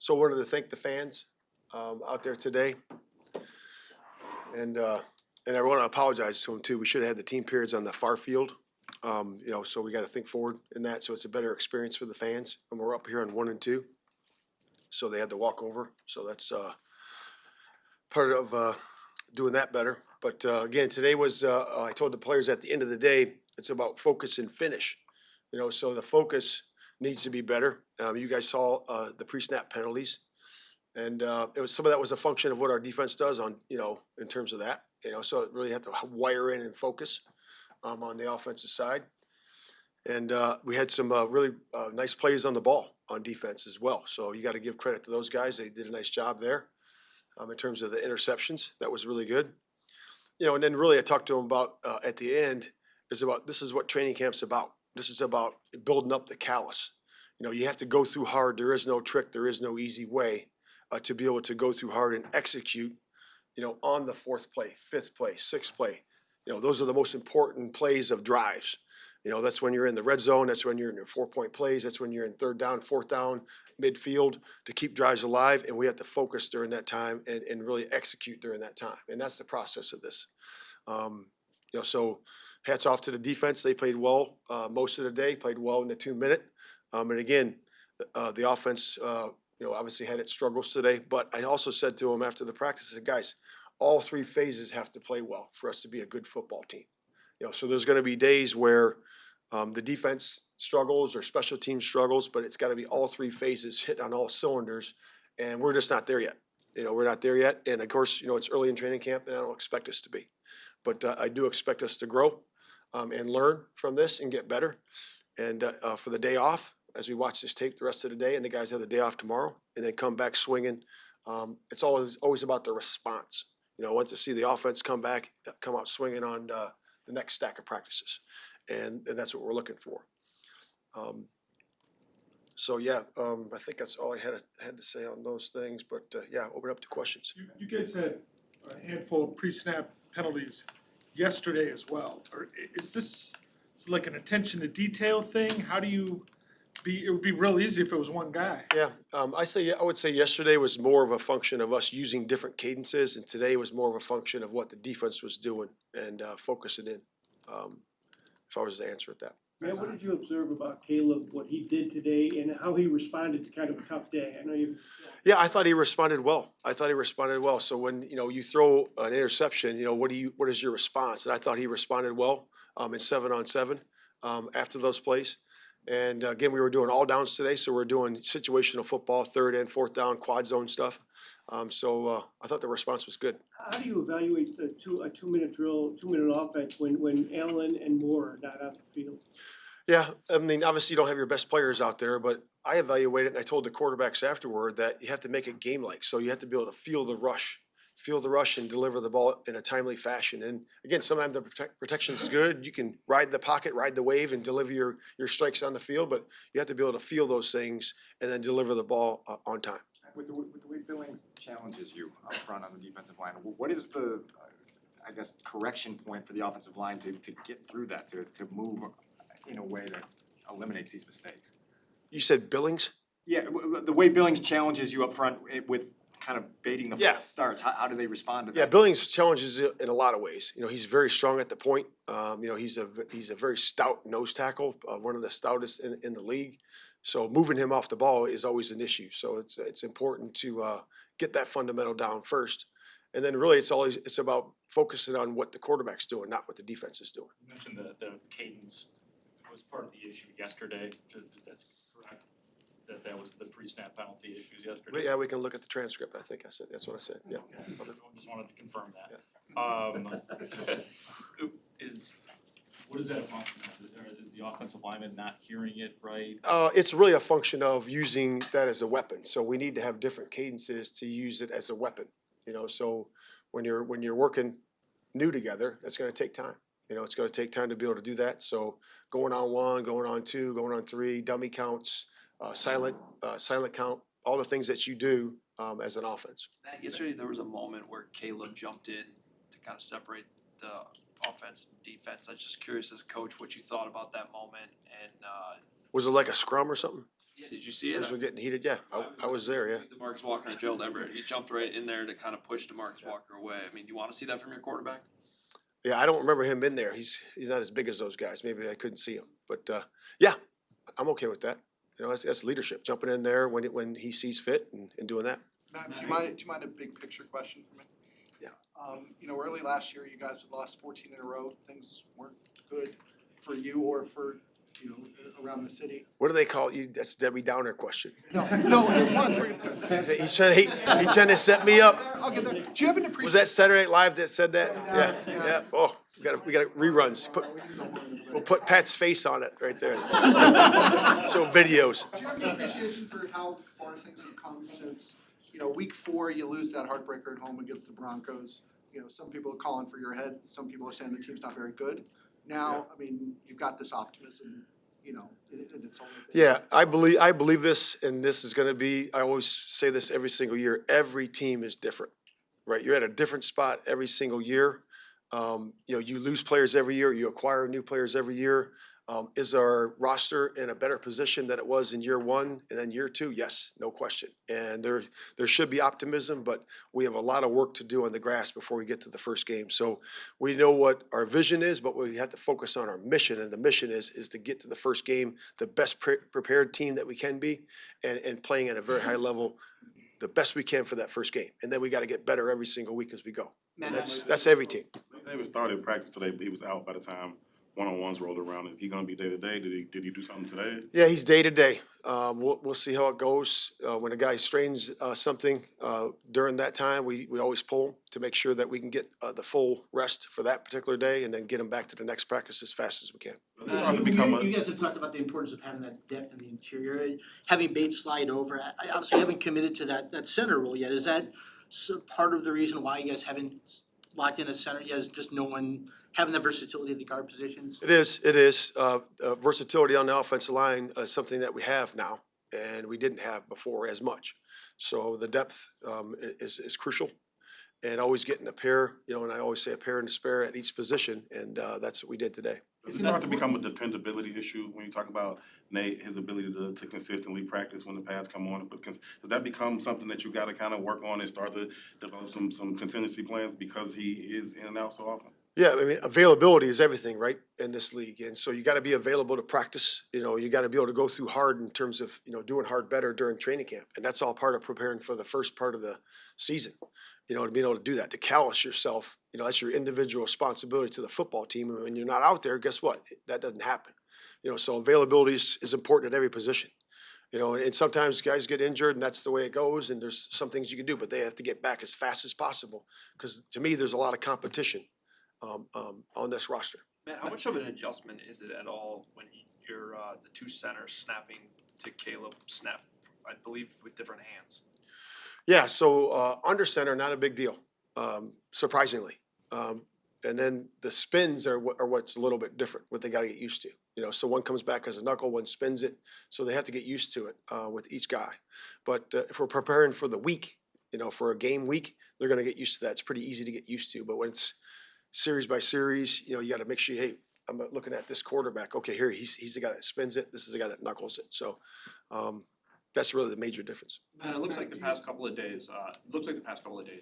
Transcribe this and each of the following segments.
So I wanted to thank the fans out there today, and I want to apologize to them too. We should have had the team periods on the far field, so we got to think forward in that. So it's a better experience for the fans, and we're up here on 1 and 2, so they had to walk over. So that's part of doing that better. But again, today was I told the players at the end of the day, it's about focus and finish. So the focus needs to be better. You guys saw the pre-snap penalties, and it was some of that was a function of what our defense does on in terms of that. So it really have to wire in and focus on the offensive side. And we had some really nice plays on the ball on defense as well. So you got to give credit to those guys. They did a nice job there in terms of the interceptions. That was really good. And then really I talked to them about at the end is about this is what training camp's about. This is about building up the callus. You have to go through hard. There is no trick. There is no easy way to be able to go through hard and execute, on the 4th play, 5th play, 6th play. Those are the most important plays of drives. That's when you're in the red zone. That's when you're in your 4-point plays. That's when you're in 3rd down, 4th down, midfield to keep drives alive. And we have to focus during that time and really execute during that time. And that's the process of this. So hats off to the defense. They played well most of the day, played well in the 2-minute. And again, the offense, obviously had its struggles today. But I also said to them after the practice, I said, guys, all 3 phases have to play well for us to be a good football team. So there's going to be days where the defense struggles or special team struggles, but it's got to be all 3 phases hit on all cylinders, and we're just not there yet. We're not there yet, and of course, it's early in training camp, and I don't expect us to be. But I do expect us to grow and learn from this and get better. And for the day off, as we watch this tape the rest of the day, and the guys have the day off tomorrow, and then come back swinging, it's always about the response. I want to see the offense come out swinging on the next stack of practices, and that's what we're looking for. I think that's all I had to say on those things. But open up to questions. You guys had a handful of pre-snap penalties yesterday as well. Or is this like an attention to detail thing? How do you be? It would be real easy if it was one guy. Yeah, I would say yesterday was more of a function of us using different cadences, and today was more of a function of what the defense was doing and focusing in. If I was to answer it that. Matt, what did you observe about Caleb, what he did today, and how he responded to kind of a tough day? I know you. Yeah, I thought he responded well. So when you throw an interception, what is your response? And I thought he responded well in 7-on-7 after those plays. And again, we were doing all downs today, so we're doing situational football, 3rd and 4th down, quad zone stuff. I thought the response was good. How do you evaluate a 2-minute drill, 2-minute offense when Allen and Moore are not on the field? Yeah, I mean, obviously you don't have your best players out there, but I evaluated it, and I told the quarterbacks afterward that you have to make it game-like. So you have to be able to feel the rush and deliver the ball in a timely fashion. And again, sometimes the protection is good. You can ride the pocket, ride the wave, and deliver your strikes on the field, but you have to be able to feel those things and then deliver the ball on time. With the way Billings challenges you up front on the defensive line, what is the, correction point for the offensive line to get through that, to move in a way that eliminates these mistakes? You said Billings? Yeah, the way Billings challenges you up front with kind of baiting the false starts, how do they respond to that? Yeah, Billings challenges it in a lot of ways. He's very strong at the point. He's a very stout nose tackle, one of the stoutest in the league. So moving him off the ball is always an issue. So it's important to get that fundamental down first, and then really it's about focusing on what the quarterback's doing, not what the defense is doing. You mentioned the cadence was part of the issue yesterday. That's correct. That was the pre-snap penalty issues yesterday. But yeah, we can look at the transcript. I think I said that's what I said. Yeah. Okay. Just wanted to confirm that. Yeah. What is that a function of? Is the offensive lineman not hearing it right? It's really a function of using that as a weapon. So we need to have different cadences to use it as a weapon. So when you're working new together, it's going to take time. It's going to take time to be able to do that. So going on 1, going on 2, going on 3, dummy counts, silent count, all the things that you do as an offense. Matt, yesterday there was a moment where Caleb jumped in to kind of separate the offense and defense. I was just curious as a coach what you thought about that moment. And was it like a scrum or something? Yeah, did you see it? As we're getting heated, yeah, I was there, yeah. DeMarcus Walker and Gerald Everett, he jumped right in there to kind of push DeMarcus Walker away. I mean, do you want to see that from your quarterback? Yeah, I don't remember him in there. He's not as big as those guys. Maybe I couldn't see him, but yeah, I'm okay with that. You know, that's leadership, jumping in there when he sees fit and doing that. Matt, do you mind a big picture question for me? Yeah. You know, early last year, you guys had lost 14 in a row. Things weren't good for you or for, you know, around the city. What do they call you? That's Debbie Downer question. No, it was. He's trying to set me up. I'll get there. Do you have an appreciation? Was that Saturday Night Live that said that? Yeah. Yeah. Oh, we got reruns. We'll put Pat's face on it right there. Show videos. Do you have an appreciation for how far things have come since, you know, week 4, you lose that heartbreaker at home against the Broncos? You know, some people are calling for your head. Some people are saying the team's not very good. Now, I mean, you've got this optimism, you know, and it's only been. Yeah, I believe this, and this is going to be. I always say this every single year. Every team is different, right? You're at a different spot every single year. You know, you lose players every year. You acquire new players every year. Is our roster in a better position than it was in year 1 and then year 2? Yes, no question. And there should be optimism, but we have a lot of work to do on the grass before we get to the first game. So we know what our vision is, but we have to focus on our mission. And the mission is to get to the first game, the best prepared team that we can be, and playing at a very high level, the best we can for that first game. And then we got to get better every single week as we go. And that's every team. David started practice today, but he was out by the time one-on-ones rolled around. Is he going to be day to day? Did he do something today? Yeah, he's day to day. We'll see how it goes. When a guy strains something during that time, we always pull him to make sure that we can get the full rest for that particular day, and then get him back to the next practice as fast as we can. It's starting to become You guys have talked about the importance of having that depth in the interior, having Bates slide over. I obviously haven't committed to that center role yet. Is that part of the reason why you guys haven't locked in a center yet? Is just no one having the versatility of the guard positions? It is. Versatility on the offensive line is something that we have now, and we didn't have before as much. So the depth is crucial, and always getting a pair, you know, and I always say a pair and a spare at each position, and that's what we did today. Does it start to become a dependability issue when you talk about Nate, his ability to consistently practice when the pads come on? Because does that become something that you got to kind of work on and start to develop some contingency plans because he is in and out so often? Yeah, I mean, availability is everything, right, in this league. And so you got to be available to practice. You know, you got to be able to go through hard in terms of, you know, doing hard better during training camp. And that's all part of preparing for the first part of the season, you know, to be able to do that, to callous yourself. You know, that's your individual responsibility to the football team. And when you're not out there, guess what? That doesn't happen. You know, so availability is important at every position. You know, and sometimes guys get injured, and that's the way it goes. And there's some things you can do, but they have to get back as fast as possible. Because to me, there's a lot of competition on this roster. Matt, how much of an adjustment is it at all when you're the two centers snapping to Caleb snap, I believe, with different hands? Yeah, so under center, not a big deal, surprisingly. And then the spins are what's a little bit different, what they got to get used to. You know, so one comes back as a knuckle, one spins it, so they have to get used to it with each guy. But if we're preparing for the week, you know, for a game week, they're going to get used to that. It's pretty easy to get used to. But when it's series by series, you know, you got to make sure, hey, I'm looking at this quarterback. Okay, here he's the guy that spins it. This is the guy that knuckles it. So that's really the major difference. And it looks like the past couple of days,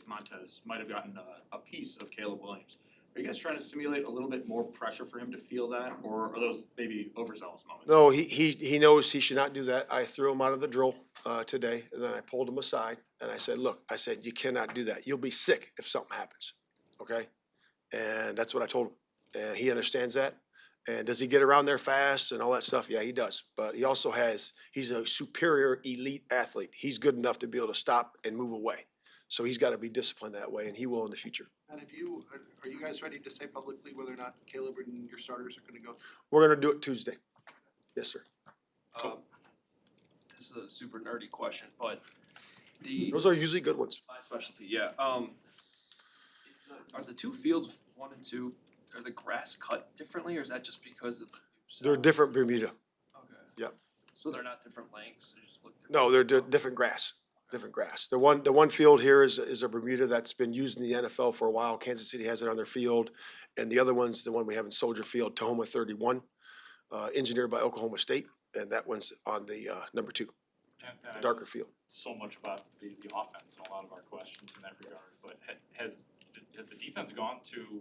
Montez might have gotten a piece of Caleb Williams. Are you guys trying to simulate a little bit more pressure for him to feel that, or are those maybe overzealous moments? No, he knows he should not do that. I threw him out of the drill today, and then I pulled him aside, and I said, look, you cannot do that. You'll be sick if something happens, okay? And that's what I told him, and he understands that. And does he get around there fast and all that stuff? Yeah, he does. But he also he's a superior elite athlete. He's good enough to be able to stop and move away. So he's got to be disciplined that way, and he will in the future. And are you guys ready to say publicly whether or not Caleb and your starters are going to go? We're going to do it Tuesday. Yes, sir. This is a super nerdy question, but Those are usually good ones. my specialty, yeah. Are the two fields 1 and 2, are the grass cut differently, or is that just because of the new They're cell? different Bermuda. Okay. Yep. So they're not different lengths, they just look different? No, they're different grass. Different grass. The one field here is a Bermuda that's been used in the NFL for a while. Kansas City has it on their field, and the other one's the one we have in Soldier Field, Tahoma 31, engineered by Oklahoma State. and that one's on the number 2, And darker field. so much about the offense and a lot of our questions in that regard, but has the defense gone to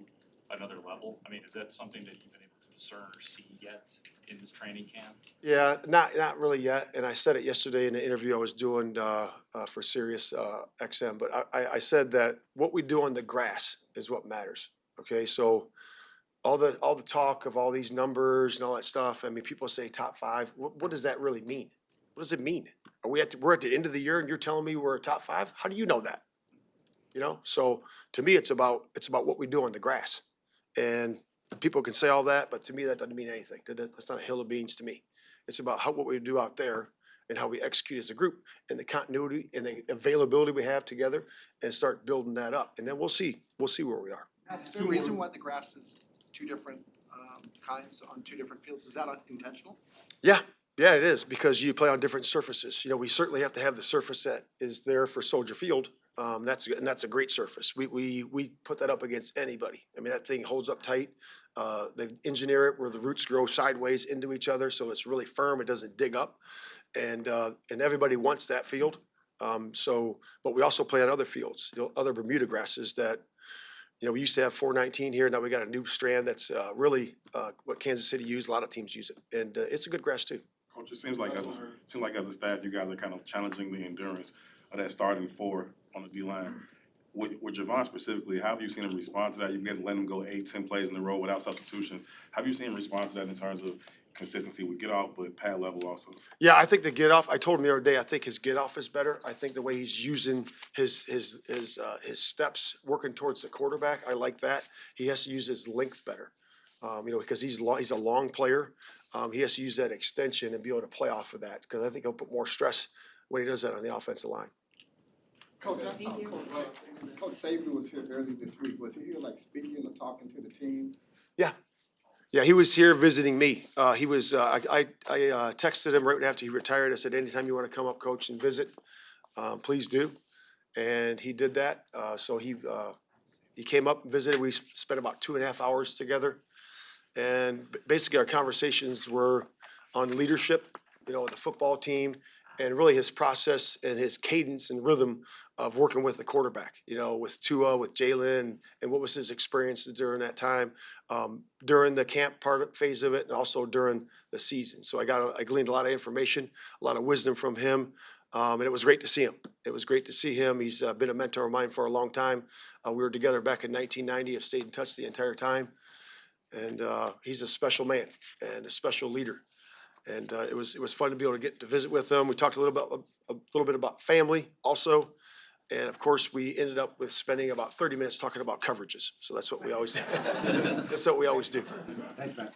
another level? I mean, is that something that you've been able to discern or see yet in this training camp? Yeah, not really yet. And I said it yesterday in the interview I was doing for Sirius XM. But I said that what we do on the grass is what matters. Okay, so all the talk of all these numbers and all that stuff. I mean, people say top 5. What does that really mean? What does it mean? We're at the end of the year and you're telling me we're a top 5? How do you know that? You know. So to me, it's about what we do on the grass, and people can say all that, but to me that doesn't mean anything. That's not a hill of beans to me. It's about what we do out there and how we execute as a group and the continuity and the availability we have together and start building that up. And then we'll see where we are. Is there a reason why the grass is 2 different kinds on 2 different fields? Is that unintentional? Yeah, it is because you play on different surfaces. You know, we certainly have to have the surface that is there for Soldier Field. That's a great surface. We put that up against anybody. I mean, that thing holds up tight. They engineer it where the roots grow sideways into each other, so it's really firm. It doesn't dig up, and everybody wants that field. But we also play on other fields, other Bermuda grasses that, we used to have 419 here. Now we got a new strand that's really what Kansas City used. A lot of teams use it, and it's a good grass too. Coach, it seems like as a staff, you guys are kind of challenging the endurance of that starting 4 on the D line. With Javon specifically, how have you seen him respond to that? You've got to let him go 8-10 plays in a row without substitutions. Have you seen him respond to that in terms of consistency with get off, but pad level also? Yeah, I think the get off. I told him the other day. I think his get off is better. I think the way he's using his steps, working towards the quarterback. I like that. He has to use his length better. Because he's a long player. He has to use that extension and be able to play off of that. Because I think he'll put more stress when he does that on the offensive line. Coach, I saw Coach Saban was here early this week. Was he here like speaking or talking to the team? Yeah, he was here visiting me. He was. I texted him right after he retired. I said, "Anytime you want to come up, Coach, and visit, please do." And he did that. So he came up and visited. We spent about 2.5 hours together, and basically our conversations were on leadership, the football team, and really his process and his cadence and rhythm of working with the quarterback, with Tua, with Jalen, and what was his experiences during that time, during the camp phase of it, and also during the season. So I gleaned a lot of information, a lot of wisdom from him, and it was great to see him. It was great to see him. He's been a mentor of mine for a long time. We were together back in 1990. Have stayed in touch the entire time, and he's a special man and a special leader. And it was fun to be able to get to visit with him. We talked a little bit about family also, and of course we ended up with spending about 30 minutes talking about coverages. So that's what we always do. Thanks, Matt.